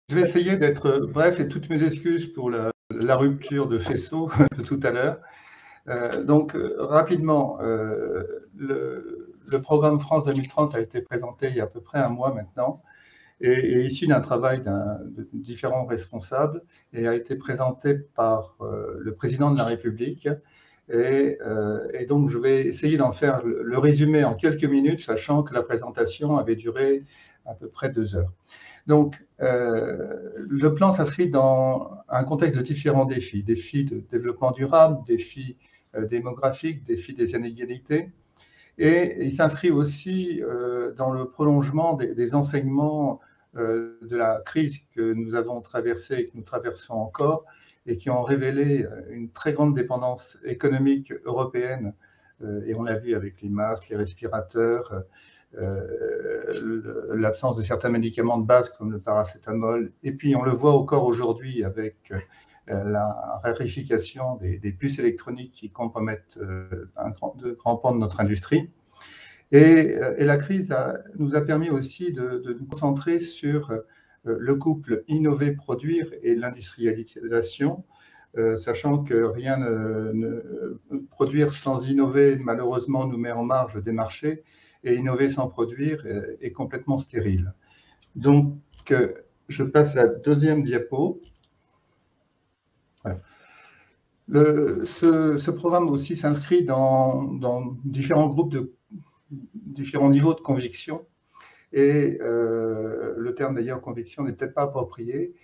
Je vais essayer d'être bref et toutes mes excuses pour la rupture de faisceau de tout à l'heure. Rapidement, le programme France 2030 a été présenté il y a à peu près un mois maintenant et issu d'un travail de différents responsables et a été présenté par le président de la République. Et donc, je vais essayer d'en faire le résumé en quelques minutes, sachant que la présentation avait duré à peu près 2 heures. Donc, le plan s'inscrit dans un contexte de différents défis. Défis de développement durable, défis démographiques, défis des inégalités. Et il s'inscrit aussi dans le prolongement des enseignements de la crise que nous avons traversée et que nous traversons encore, et qui ont révélé une très grande dépendance économique européenne. Et on l'a vu avec les masques, les respirateurs, l'absence de certains médicaments de base comme le paracétamol. Et puis on le voit encore aujourd'hui avec la raréfication des puces électroniques qui compromettent de grands pans de notre industrie. Et la crise nous a permis aussi de nous concentrer sur le couple innover-produire et l'industrialisation, sachant que rien produire sans innover, malheureusement, nous met en marge des marchés, et innover sans produire est complètement stérile. Donc, je passe à la deuxième diapo. Voilà. Ce programme aussi s'inscrit dans différents groupes différents niveaux de conviction. Et le terme d'ailleurs conviction n'est peut-être pas approprié.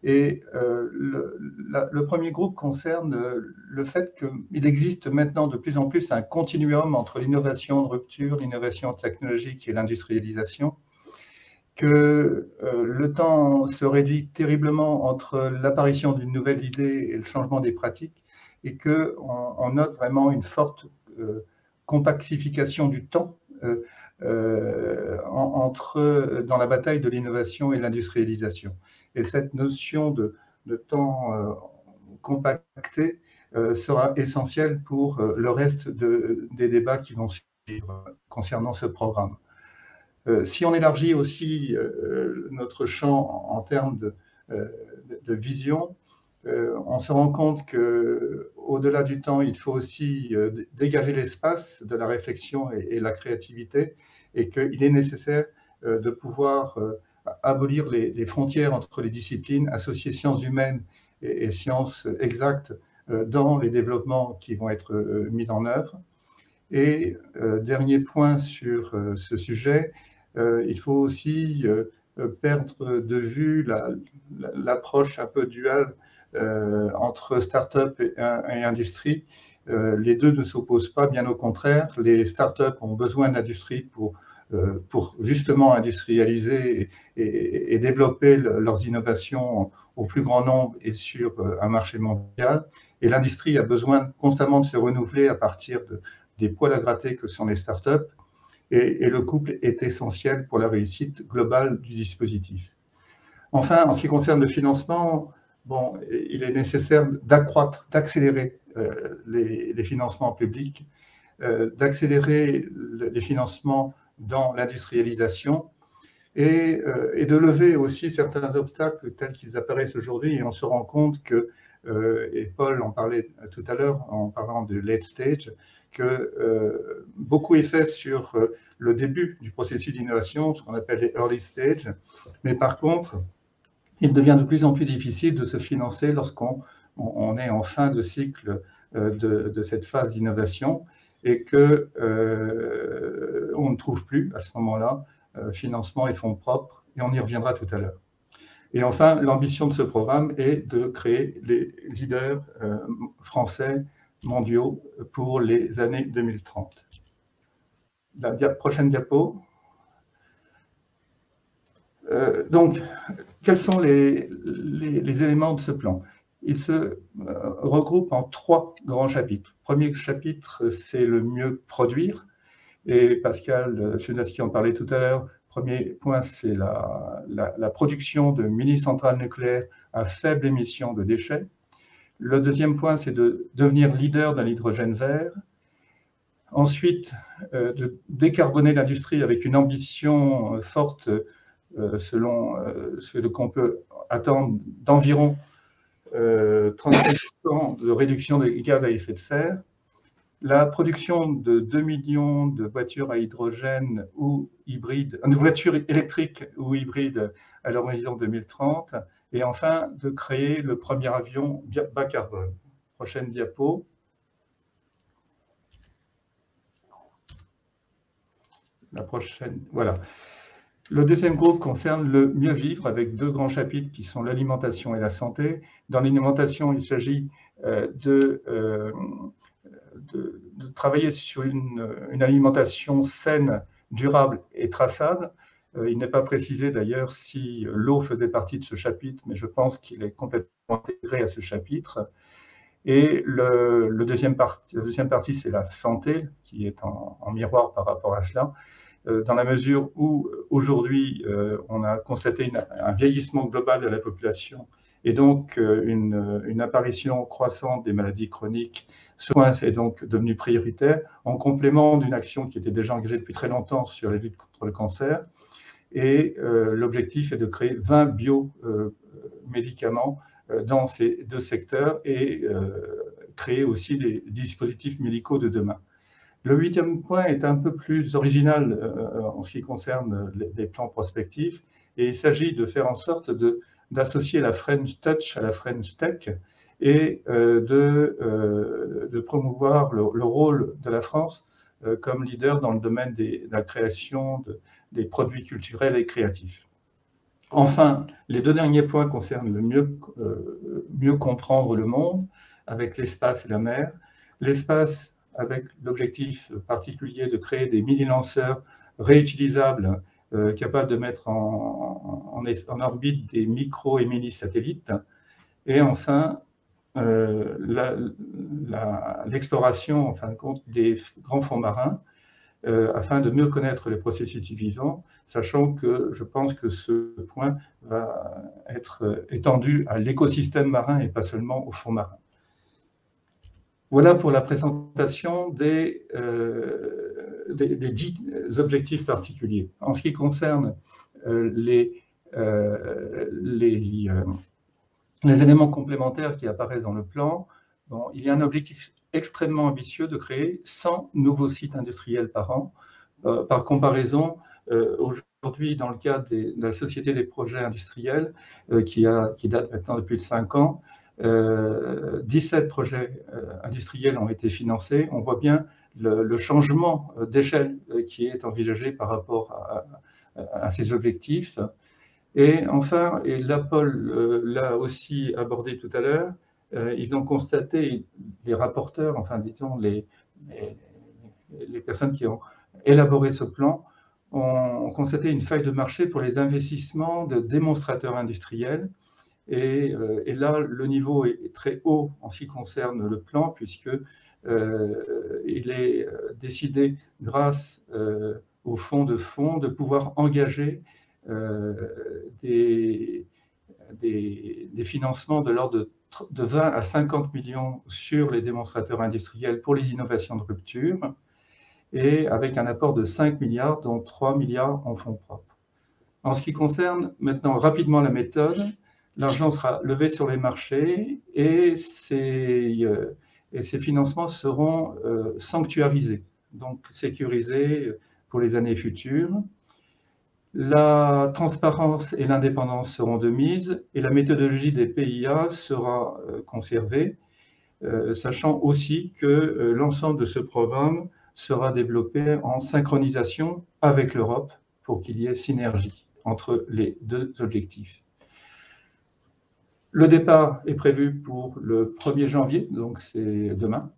Et le premier groupe concerne le fait qu'il existe maintenant de plus en plus un continuum entre l'innovation de rupture, l'innovation technologique et l'industrialisation, que le temps se réduit terriblement entre l'apparition d'une nouvelle idée et le changement des pratiques, et qu'on note vraiment une forte compaxification du temps dans la bataille de l'innovation et l'industrialisation. Et cette notion de temps compacté sera essentielle pour le reste des débats qui vont suivre concernant ce programme. Si on élargit aussi notre champ en termes de vision, on se rend compte qu'au-delà du temps, il faut aussi dégager l'espace de la réflexion et la créativité, et qu'il est nécessaire de pouvoir abolir les frontières entre les disciplines, associer sciences humaines et sciences exactes dans les développements qui vont être mis en œuvre. Et dernier point sur ce sujet, il faut aussi perdre de vue l'approche un peu duale entre start-up et industrie. Les deux ne s'opposent pas, bien au contraire. Les start-up ont besoin de l'industrie pour justement industrialiser et développer leurs innovations au plus grand nombre et sur un marché mondial. Et l'industrie a besoin constamment de se renouveler à partir des poils à gratter que sont les start-up. Et le couple est essentiel pour la réussite globale du dispositif. Enfin, en ce qui concerne le financement, il est nécessaire d'accroître, d'accélérer les financements publics, d'accélérer les financements dans l'industrialisation et de lever aussi certains obstacles tels qu'ils apparaissent aujourd'hui. Et on se rend compte que, et Paul en parlait tout à l'heure en parlant de late stage, que beaucoup est fait sur le début du processus d'innovation, ce qu'on appelle les early stage, mais par contre, il devient de plus en plus difficile de se financer lorsqu'on est en fin de cycle de cette phase d'innovation et qu'on ne trouve plus à ce moment-là financement et fonds propres, et on y reviendra tout à l'heure. Et enfin, l'ambition de ce programme est de créer les leaders français mondiaux pour les années 2030. La prochaine diapo. Donc, quels sont les éléments de ce plan? Il se regroupe en 3 grands chapitres. Le premier chapitre, c'est le mieux produire. Et Pascal Chudovsky en parlait tout à l'heure. Premier point, c'est la production de mini-centrales nucléaires à faible émission de déchets. Le deuxième point, c'est de devenir leader dans l'hydrogène vert. Ensuite, de décarboner l'industrie avec une ambition forte selon ce qu'on peut attendre, d'environ 35% de réduction des gaz à effet de serre. La production de 2 millions de voitures à hydrogène ou hybrides, de voitures électriques ou hybrides à l'horizon 2030. Et enfin, de créer le premier avion bas carbone. Prochaine diapo. La prochaine, voilà. Le deuxième groupe concerne le mieux vivre avec deux grands chapitres qui sont l'alimentation et la santé. Dans l'alimentation, il s'agit de travailler sur une alimentation saine, durable et traçable. Il n'est pas précisé d'ailleurs si l'eau faisait partie de ce chapitre, mais je pense qu'il est complètement intégré à ce chapitre. Et la deuxième partie, c'est la santé, qui est en miroir par rapport à cela, dans la mesure où aujourd'hui, on a constaté un vieillissement global de la population et donc une apparition croissante des maladies chroniques. Ce point est donc devenu prioritaire, en complément d'une action qui était déjà engagée depuis très longtemps sur la lutte contre le cancer. Et l'objectif est de créer 20 biomédicaments dans ces deux secteurs et créer aussi les dispositifs médicaux de demain. Le huitième point est un peu plus original en ce qui concerne les plans prospectifs, et il s'agit de faire en sorte d'associer la French Touch à la French Tech et de promouvoir le rôle de la France comme leader dans le domaine de la création des produits culturels et créatifs. Enfin, les deux derniers points concernent le mieux comprendre le monde avec l'espace et la mer. L'espace avec l'objectif particulier de créer des mini-lanceurs réutilisables capables de mettre en orbite des micro- et mini-satellites. Et enfin, l'exploration, en fin de compte, des grands fonds marins afin de mieux connaître les processus du vivant, sachant que je pense que ce point va être étendu à l'écosystème marin et pas seulement au fond marin. Voilà pour la présentation des 10 objectifs particuliers. En ce qui concerne les éléments complémentaires qui apparaissent dans le plan, bon, il y a un objectif extrêmement ambitieux de créer 100 nouveaux sites industriels par an. Par comparaison, aujourd'hui, dans le cadre de la Société des projets industriels, qui date maintenant de plus de 5 ans, 17 projets industriels ont été financés. On voit bien le changement d'échelle qui est envisagé par rapport à ces objectifs. Et enfin, et Paul l'a aussi abordé tout à l'heure, ils ont constaté, les rapporteurs, enfin disons les personnes qui ont élaboré ce plan, ont constaté une faille de marché pour les investissements de démonstrateurs industriels. Et là, le niveau est très haut en ce qui concerne le plan, puisque il est décidé, grâce au fonds de pouvoir engager des financements de l'ordre de 20 à 50 millions sur les démonstrateurs industriels pour les innovations de rupture, et avec un apport de 5 milliards, dont 3 milliards en fonds propres. En ce qui concerne maintenant rapidement la méthode, l'argent sera levé sur les marchés et ces financements seront sanctuarisés, donc sécurisés pour les années futures. La transparence et l'indépendance seront de mise et la méthodologie des PIA sera conservée, sachant aussi que l'ensemble de ce programme sera développé en synchronisation avec l'Europe pour qu'il y ait synergie entre les deux objectifs. Le départ est prévu pour le 1er janvier, donc c'est demain.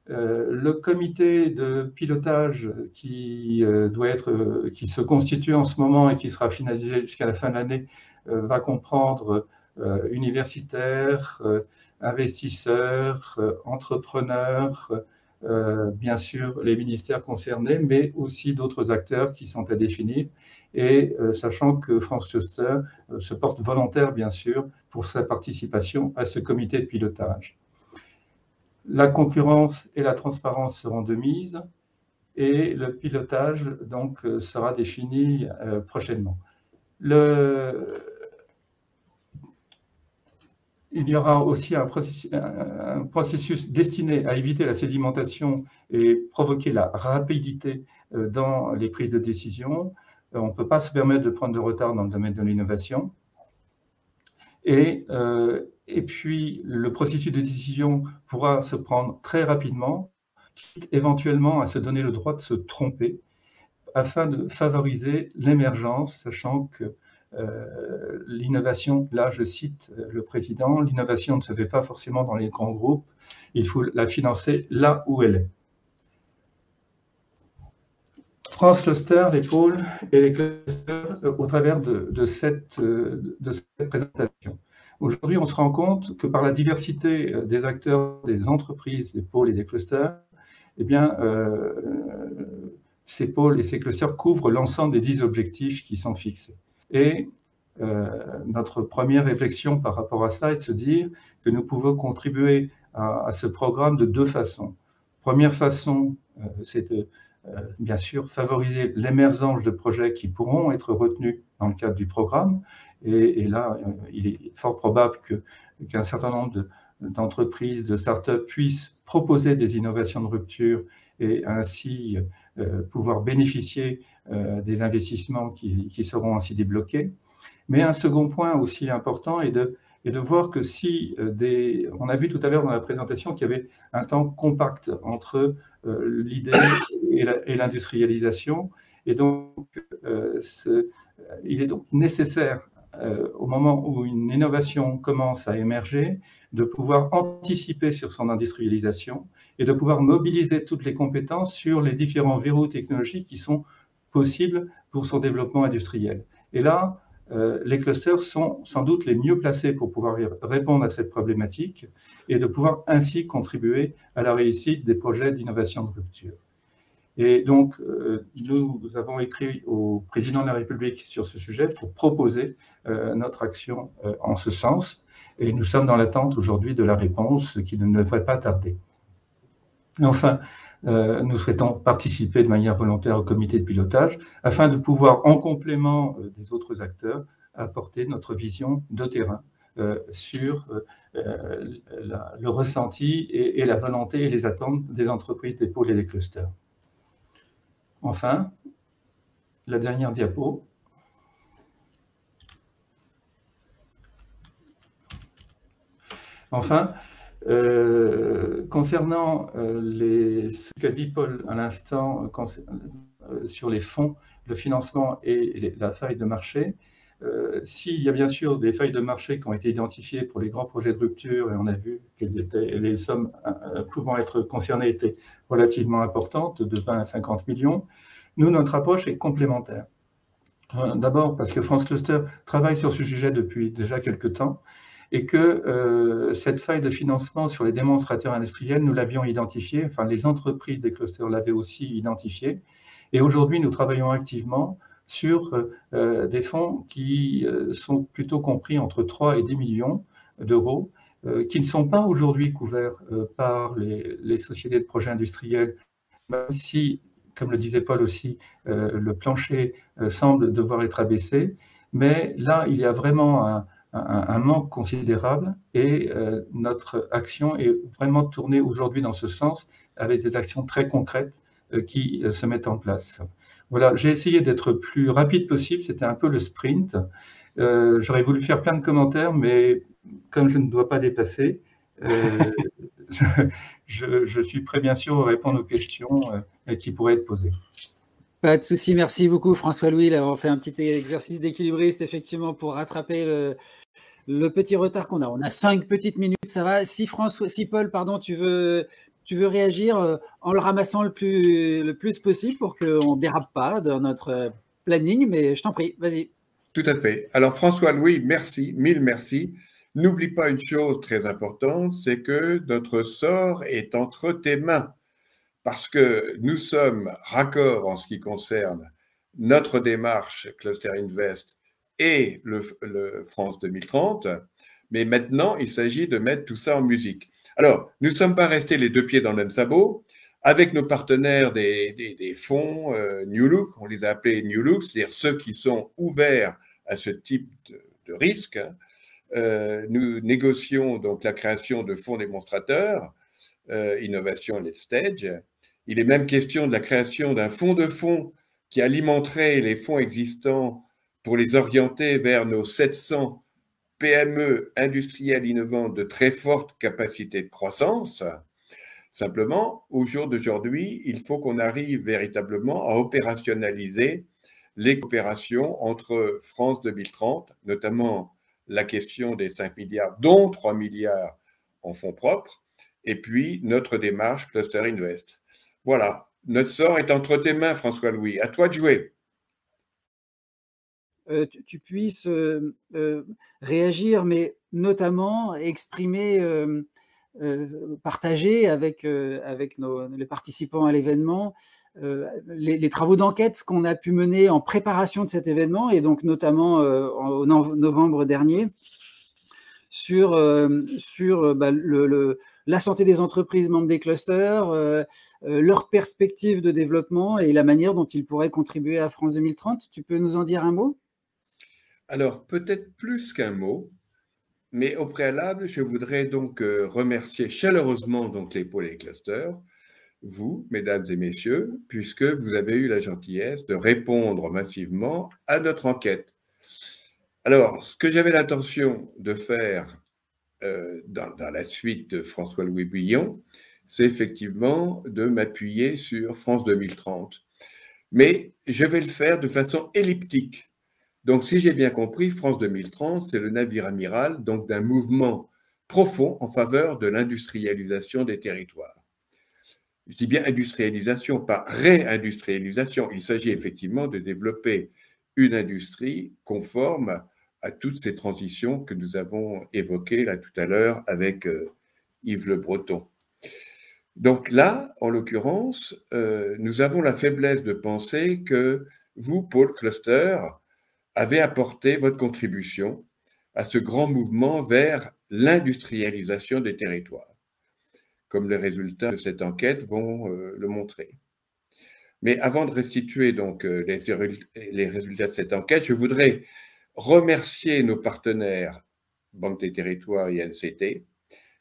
Le comité de pilotage qui se constitue en ce moment et qui sera finalisé jusqu'à la fin de l'année va comprendre universitaires, investisseurs, entrepreneurs, bien sûr les ministères concernés, mais aussi d'autres acteurs qui sont à définir, et sachant que Franz Schuster se porte volontaire, bien sûr, pour sa participation à ce comité de pilotage. La concurrence et la transparence seront de mise, et le pilotage donc sera défini prochainement. Il y aura aussi un processus destiné à éviter la sédimentation et provoquer la rapidité dans les prises de décision. On ne peut pas se permettre de prendre de retard dans le domaine de l'innovation. Et puis, le processus de décision pourra se prendre très rapidement, quitte éventuellement à se donner le droit de se tromper, afin de favoriser l'émergence, sachant que l'innovation, là je cite le président, l'innovation ne se fait pas forcément dans les grands groupes, il faut la financer là où elle est. France Cluster, les pôles et les clusters au travers de cette présentation. Aujourd'hui, on se rend compte que par la diversité des acteurs, des entreprises, des pôles et des clusters, eh bien, ces pôles et ces clusters couvrent l'ensemble des 10 objectifs qui sont fixés. Et notre première réflexion par rapport à cela est de se dire que nous pouvons contribuer à ce programme de deux façons. Première façon, c'est de bien sûr favoriser l'émergence de projets qui pourront être retenus dans le cadre du programme. Et là, il est fort probable qu'un certain nombre d'entreprises, de start-up puissent proposer des innovations de rupture et ainsi pouvoir bénéficier des investissements qui seront ainsi débloqués. Mais un second point aussi important est de voir que si on a vu tout à l'heure dans la présentation qu'il y avait un temps compact entre l'idée et l'industrialisation, et donc il est donc nécessaire au moment où une innovation commence à émerger, de pouvoir anticiper sur son industrialisation et de pouvoir mobiliser toutes les compétences sur les différents verrous technologiques qui sont possibles pour son développement industriel. Et là, les clusters sont sans doute les mieux placés pour pouvoir répondre à cette problématique et de pouvoir ainsi contribuer à la réussite des projets d'innovation de rupture. Et donc, nous avons écrit au président de la République sur ce sujet pour proposer notre action en ce sens. Et nous sommes dans l'attente aujourd'hui de la réponse qui ne devrait pas tarder. Et enfin, nous souhaitons participer de manière volontaire au comité de pilotage afin de pouvoir, en complément des autres acteurs, apporter notre vision de terrain sur le ressenti et la volonté et les attentes des entreprises, des pôles et des clusters. Enfin, la dernière diapo. Enfin, concernant ce qu'a dit Paul à l'instant sur les fonds, le financement et la faille de marché, s'il y a bien sûr des failles de marché qui ont été identifiées pour les grands projets de rupture, et on a vu que les sommes pouvant être concernées étaient relativement importantes, de 20 à 50 millions, nous, notre approche est complémentaire. D'abord parce que France Cluster travaille sur ce sujet depuis déjà quelques temps, et que cette faille de financement sur les démonstrateurs industriels, nous l'avions identifiée, enfin les entreprises des clusters l'avaient aussi identifiée, et aujourd'hui nous travaillons activement sur des fonds qui sont plutôt compris entre 3 et 10 millions d'euros, qui ne sont pas aujourd'hui couverts par les sociétés de projets industriels, même si, comme le disait Paul aussi, le plancher semble devoir être abaissé, mais là il y a vraiment un manque considérable et notre action est vraiment tournée aujourd'hui dans ce sens avec des actions très concrètes qui se mettent en place. Voilà, j'ai essayé d'être plus rapide possible, c'était un peu le sprint. J'aurais voulu faire plein de commentaires, mais comme je ne dois pas dépasser, je suis prêt bien sûr à répondre aux questions qui pourraient être posées. Pas de souci, merci beaucoup François-Louis d'avoir fait un petit exercice d'équilibriste effectivement pour rattraper le petit retard qu'on a. On a 5 petites minutes, ça va. Si Paul, pardon, tu veux réagir en le ramassant le plus possible pour qu'on ne dérape pas dans notre planning, mais je t'en prie, vas-y. Tout à fait. Alors François-Louis, merci, mille merci. N'oublie pas une chose très importante, c'est que notre sort est entre tes mains. Parce que nous sommes raccords en ce qui concerne notre démarche Cluster Invest et le France 2030, mais maintenant, il s'agit de mettre tout ça en musique. Alors, nous ne sommes pas restés les deux pieds dans le même sabot. Avec nos partenaires des fonds New Look, on les a appelés New Look, c'est-à-dire ceux qui sont ouverts à ce type de risque. Nous négocions donc la création de fonds démonstrateurs, innovation late stage. Il est même question de la création d'un fonds de fonds qui alimenterait les fonds existants pour les orienter vers nos 700 PME industrielles innovantes de très forte capacité de croissance. Simplement, au jour d'aujourd'hui, il faut qu'on arrive véritablement à opérationnaliser les coopérations entre France 2030, notamment la question des 5 milliards, dont 3 milliards en fonds propres, et puis notre démarche Cluster Invest. Voilà, notre sort est entre tes mains, François-Louis. À toi de jouer. Tu puisses réagir, mais notamment exprimer, partager avec les participants à l'événement les travaux d'enquête qu'on a pu mener en préparation de cet événement, et donc notamment en novembre dernier, sur la santé des entreprises membres des clusters, leurs perspectives de développement et la manière dont ils pourraient contribuer à France 2030. Tu peux nous en dire un mot ? Alors, peut-être plus qu'un mot, mais au préalable, je voudrais donc remercier chaleureusement donc les pôles et les clusters, vous, mesdames et messieurs, puisque vous avez eu la gentillesse de répondre massivement à notre enquête. Alors, ce que j'avais l'intention de faire dans la suite de François-Louis Billon, c'est effectivement de m'appuyer sur France 2030. Mais je vais le faire de façon elliptique. Donc, si j'ai bien compris, France 2030, c'est le navire amiral donc d'un mouvement profond en faveur de l'industrialisation des territoires. Je dis bien industrialisation, pas réindustrialisation. Il s'agit effectivement de développer une industrie conforme à toutes ces transitions que nous avons évoquées là tout à l'heure avec Yves Le Breton. Donc là, en l'occurrence, nous avons la faiblesse de penser que vous, Pôle Cluster, avez apporté votre contribution à ce grand mouvement vers l'industrialisation des territoires, comme les résultats de cette enquête vont le montrer. Mais avant de restituer donc les résultats de cette enquête, je voudrais remercier nos partenaires Banque des Territoires et NCT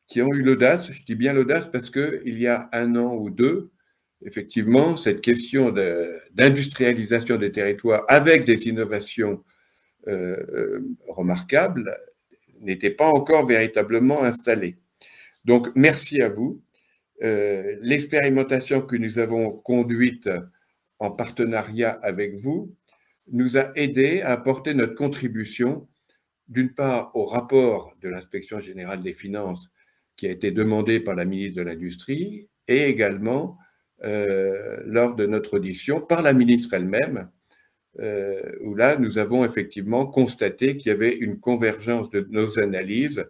qui ont eu l'audace, je dis bien l'audace parce qu'il y a 1 an ou 2, effectivement, cette question d'industrialisation des territoires avec des innovations remarquables n'était pas encore véritablement installée. Donc, merci à vous. L'expérimentation que nous avons conduite en partenariat avec vous nous a aidé à apporter notre contribution, d'une part au rapport de l'Inspection générale des finances qui a été demandé par la ministre de l'Industrie, et également lors de notre audition par la ministre elle-même, où là, nous avons effectivement constaté qu'il y avait une convergence de nos analyses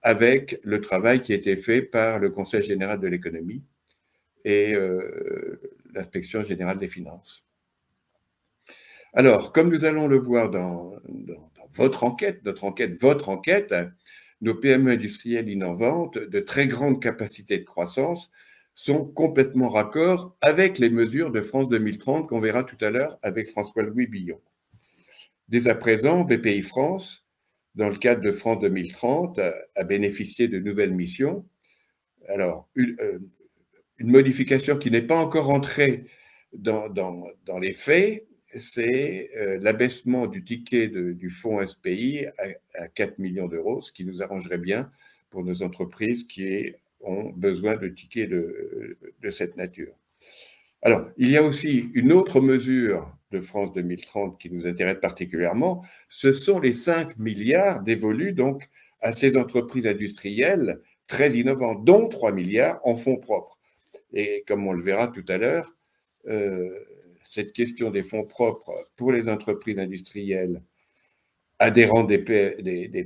avec le travail qui a été fait par le Conseil général de l'économie et l'Inspection générale des finances. Alors, comme nous allons le voir dans votre enquête, votre enquête, nos PME industrielles innovantes de très grande capacité de croissance sont complètement raccord avec les mesures de France 2030 qu'on verra tout à l'heure avec François-Louis Billon. Dès à présent, BPI-France, dans le cadre de France 2030, a bénéficié de nouvelles missions. Alors, une modification qui n'est pas encore entrée dans les faits, c'est l'abaissement du ticket du fonds SPI à 4 millions d'euros, ce qui nous arrangerait bien pour nos entreprises qui ont besoin de tickets de cette nature. Alors, il y a aussi une autre mesure de France 2030 qui nous intéresse particulièrement, ce sont les 5 milliards dévolus donc à ces entreprises industrielles très innovantes, dont 3 milliards en fonds propres. Et comme on le verra tout à l'heure, cette question des fonds propres pour les entreprises industrielles adhérant des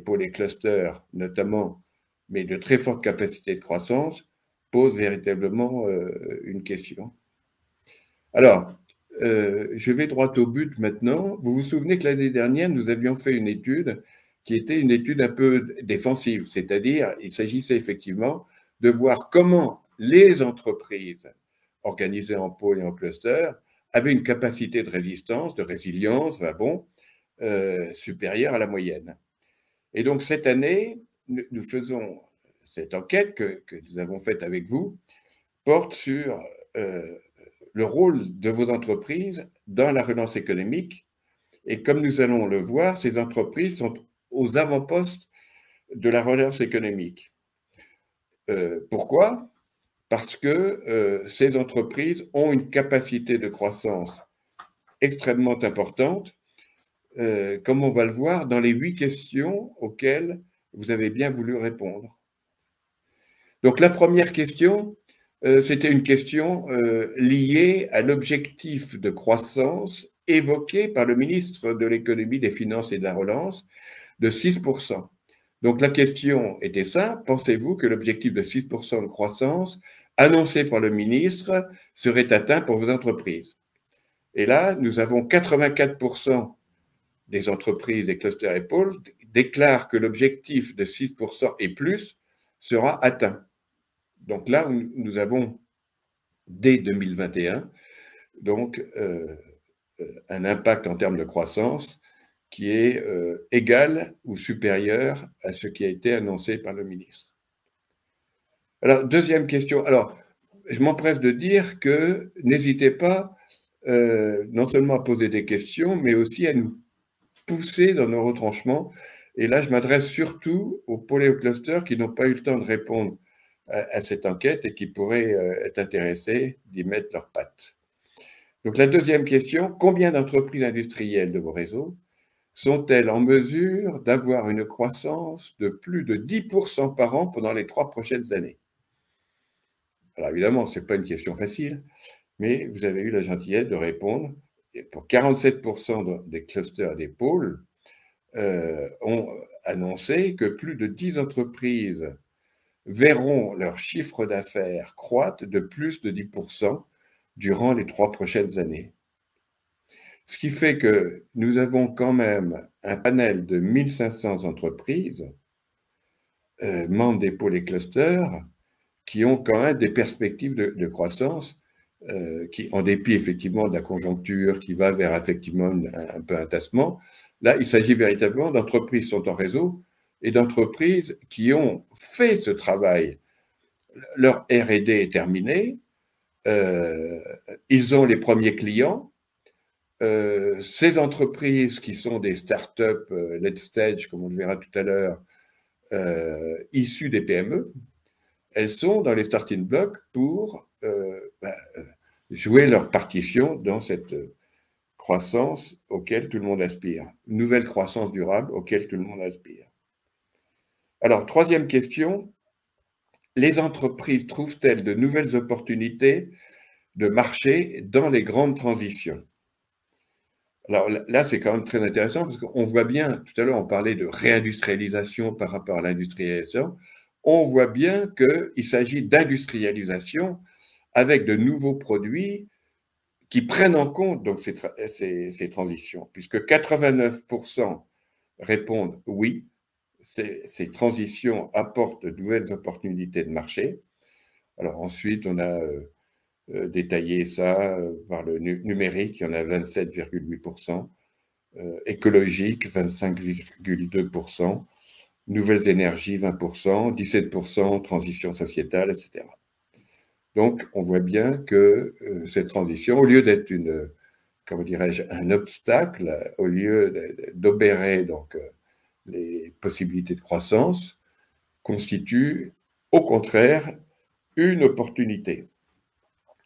pôles et clusters notamment, mais de très forte capacité de croissance, pose véritablement une question. Alors, je vais droit au but maintenant. Vous vous souvenez que l'année dernière, nous avions fait une étude qui était une étude un peu défensive, c'est-à-dire il s'agissait effectivement de voir comment les entreprises organisées en pôles et en clusters avaient une capacité de résistance, de résilience, supérieure à la moyenne. Et donc, cette année, nous faisons cette enquête que nous avons faite avec vous, porte sur le rôle de vos entreprises dans la relance économique. Et comme nous allons le voir, ces entreprises sont aux avant-postes de la relance économique. Pourquoi? Parce que ces entreprises ont une capacité de croissance extrêmement importante, comme on va le voir dans les 8 questions auxquelles vous avez bien voulu répondre. Donc la première question, c'était une question liée à l'objectif de croissance évoqué par le ministre de l'Économie, des Finances et de la Relance de 6%. Donc la question était simple, pensez-vous que l'objectif de 6% de croissance annoncé par le ministre serait atteint pour vos entreprises? Et là, nous avons 84% des entreprises et clusters et pôles déclarent que l'objectif de 6% et plus sera atteint. Donc là, nous avons, dès 2021, donc, un impact en termes de croissance qui est égal ou supérieur à ce qui a été annoncé par le ministre. Alors, deuxième question. Alors, je m'empresse de dire que n'hésitez pas non seulement à poser des questions, mais aussi à nous pousser dans nos retranchements. Et là, je m'adresse surtout aux pôles et aux clusters qui n'ont pas eu le temps de répondre à cette enquête et qui pourraient être intéressés d'y mettre leurs pattes. Donc la deuxième question, combien d'entreprises industrielles de vos réseaux sont-elles en mesure d'avoir une croissance de plus de 10% par an pendant les 3 prochaines années? Alors évidemment, ce n'est pas une question facile, mais vous avez eu la gentillesse de répondre. Et pour 47% des clusters des pôles ont annoncé que plus de 10 entreprises verront leur chiffre d'affaires croître de plus de 10% durant les 3 prochaines années. Ce qui fait que nous avons quand même un panel de 1500 entreprises, membres des pôles et clusters, qui ont quand même des perspectives de croissance, qui, en dépit effectivement de la conjoncture qui va vers effectivement un peu un tassement, là, il s'agit véritablement d'entreprises qui sont en réseau et d'entreprises qui ont fait ce travail. Leur R&D est terminé, ils ont les premiers clients. Ces entreprises qui sont des startups late stage, comme on le verra tout à l'heure, issues des PME, elles sont dans les starting blocks pour jouer leur partition dans cette croissance auquel tout le monde aspire, nouvelle croissance durable auquel tout le monde aspire. Alors, troisième question, les entreprises trouvent-elles de nouvelles opportunités de marché dans les grandes transitions? Alors là, c'est quand même très intéressant parce qu'on voit bien, tout à l'heure, on parlait de réindustrialisation par rapport à l'industrialisation. On voit bien qu'il s'agit d'industrialisation avec de nouveaux produits qui prennent en compte donc, ces transitions, puisque 89% répondent oui, ces transitions apportent de nouvelles opportunités de marché. Alors ensuite, on a détaillé ça par le numérique, il y en a 27,8%, écologique 25,2%, nouvelles énergies 20%, 17% transition sociétale, etc. Donc, on voit bien que cette transition, au lieu d'être comment dirais-je, un obstacle, au lieu d'obérer donc les possibilités de croissance, constitue au contraire une opportunité.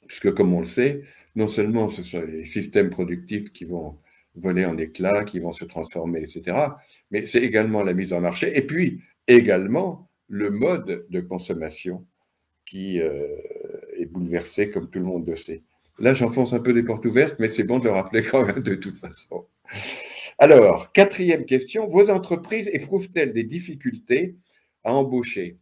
Puisque, comme on le sait, non seulement ce sont les systèmes productifs qui vont voler en éclats, qui vont se transformer, etc., mais c'est également la mise en marché, et puis également le mode de consommation qui est bouleversé, comme tout le monde le sait. Là, j'enfonce un peu des portes ouvertes, mais c'est bon de le rappeler quand même de toute façon. Alors, quatrième question, vos entreprises éprouvent-elles des difficultés à embaucher?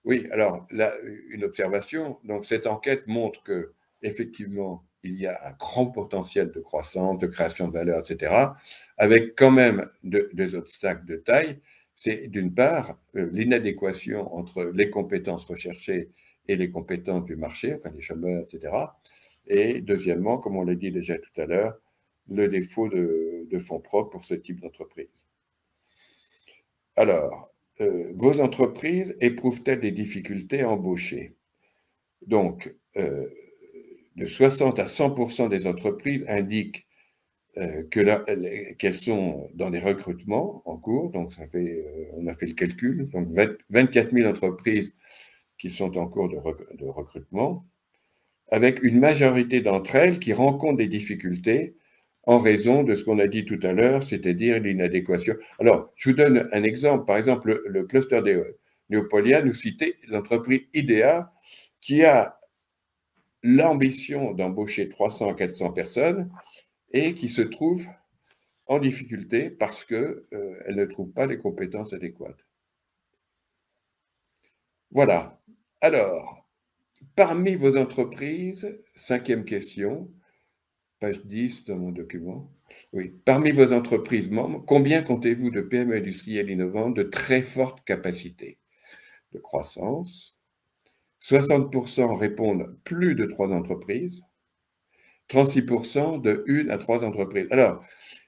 Oui, alors là, une observation. Donc, cette enquête montre que effectivement, il y a un grand potentiel de croissance, de création de valeur, etc., avec quand même deux obstacles de taille. C'est d'une part l'inadéquation entre les compétences recherchées et les compétences du marché, enfin les chômeurs, etc. Et deuxièmement, comme on l'a dit déjà tout à l'heure, le défaut de fonds propres pour ce type d'entreprise. Alors, vos entreprises éprouvent-elles des difficultés à embaucher? Donc, de 60 à 100% des entreprises indiquent qu'elles sont dans des recrutements en cours. Donc, on a fait le calcul. Donc, 24 000 entreprises qui sont en cours de recrutement, avec une majorité d'entre elles qui rencontrent des difficultés en raison de ce qu'on a dit tout à l'heure, c'est-à-dire l'inadéquation. Alors, je vous donne un exemple. Par exemple, le cluster des Néopolia nous citait l'entreprise IDEA qui a l'ambition d'embaucher 300 à 400 personnes et qui se trouve en difficulté parce qu'elle ne trouve pas les compétences adéquates. Voilà. Alors, parmi vos entreprises, 5e question, page 10 dans mon document. Oui. Parmi vos entreprises membres, combien comptez-vous de PME industrielles innovantes de très forte capacité de croissance? 60% répondent plus de 3 entreprises, 36% de 1 à 3 entreprises. Alors,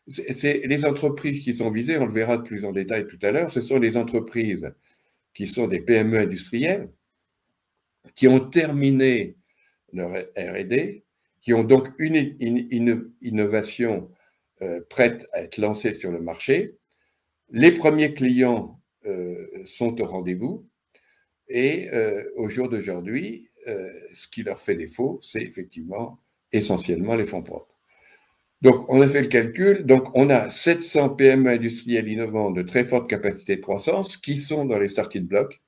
c'est les entreprises qui sont visées, on le verra de plus en détail tout à l'heure, ce sont les entreprises qui sont des PME industrielles, qui ont terminé leur R&D, qui ont donc une innovation prête à être lancée sur le marché. Les premiers clients sont au rendez-vous et au jour d'aujourd'hui, ce qui leur fait défaut, c'est effectivement essentiellement les fonds propres. Donc, on a fait le calcul. Donc, on a 700 PME industrielles innovantes de très forte capacité de croissance qui sont dans les starting blocks,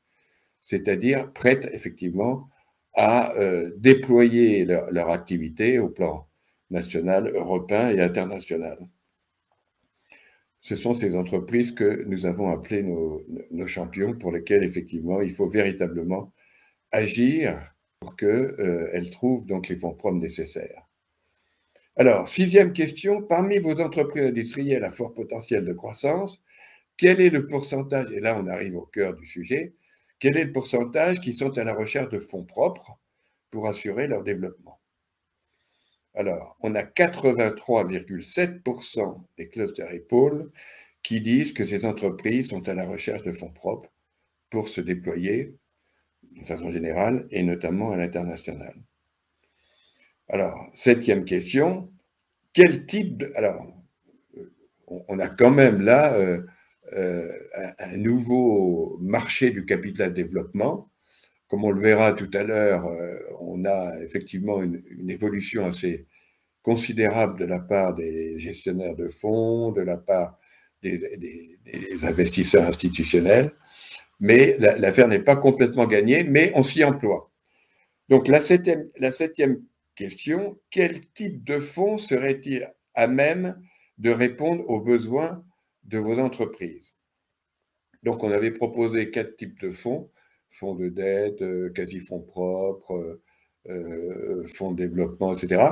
c'est-à-dire prêtes effectivement à déployer leur activité au plan national, européen et international. Ce sont ces entreprises que nous avons appelées nos champions, pour lesquelles effectivement il faut véritablement agir pour qu'elles trouvent donc les fonds propres nécessaires. Alors, 6e question, parmi vos entreprises industrielles à fort potentiel de croissance, quel est le pourcentage, et là on arrive au cœur du sujet, quel est le pourcentage qui sont à la recherche de fonds propres pour assurer leur développement? Alors, on a 83,7% des clusters et pôles qui disent que ces entreprises sont à la recherche de fonds propres pour se déployer de façon générale et notamment à l'international. Alors, 7e question, quel type de... Alors, on a quand même là un nouveau marché du capital développement. Comme on le verra tout à l'heure, on a effectivement une évolution assez considérable de la part des gestionnaires de fonds, de la part des investisseurs institutionnels, mais l'affaire n'est pas complètement gagnée, mais on s'y emploie. Donc la septième question, quel type de fonds serait-il à même de répondre aux besoins de vos entreprises? Donc on avait proposé 4 types de fonds, fonds de dette, quasi-fonds propres, fonds de développement, etc.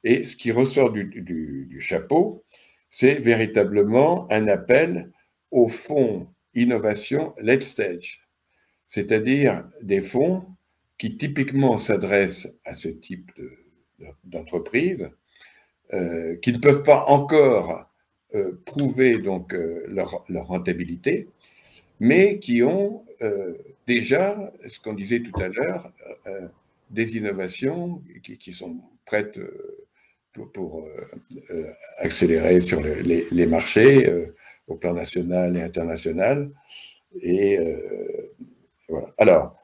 Et ce qui ressort du chapeau, c'est véritablement un appel aux fonds innovation late stage, c'est-à-dire des fonds qui typiquement s'adressent à ce type d'entreprise, qui ne peuvent pas encore prouver donc leur rentabilité, mais qui ont déjà, ce qu'on disait tout à l'heure, des innovations qui sont prêtes pour accélérer sur les marchés au plan national et international. Et voilà. Alors,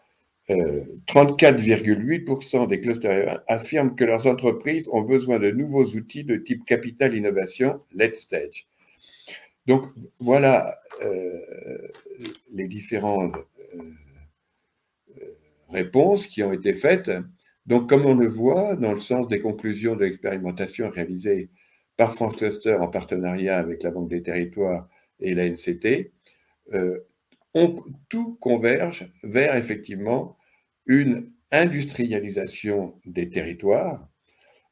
34,8% des clusters affirment que leurs entreprises ont besoin de nouveaux outils de type capital innovation late stage. Donc, voilà les différentes réponses qui ont été faites. Donc, comme on le voit, dans le sens des conclusions de l'expérimentation réalisée par France Cluster en partenariat avec la Banque des Territoires et la NCT, tout converge vers effectivement une industrialisation des territoires.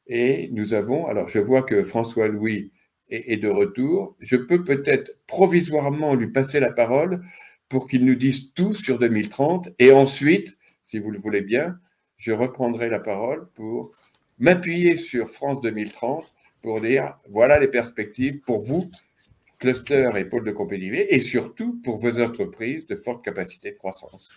Et nous avons, alors je vois que François-Louis est de retour, je peux peut-être provisoirement lui passer la parole pour qu'il nous dise tout sur 2030 et ensuite, si vous le voulez bien, je reprendrai la parole pour m'appuyer sur France 2030 pour dire voilà les perspectives pour vous, cluster et pôle de compétitivité, et surtout pour vos entreprises de forte capacité de croissance.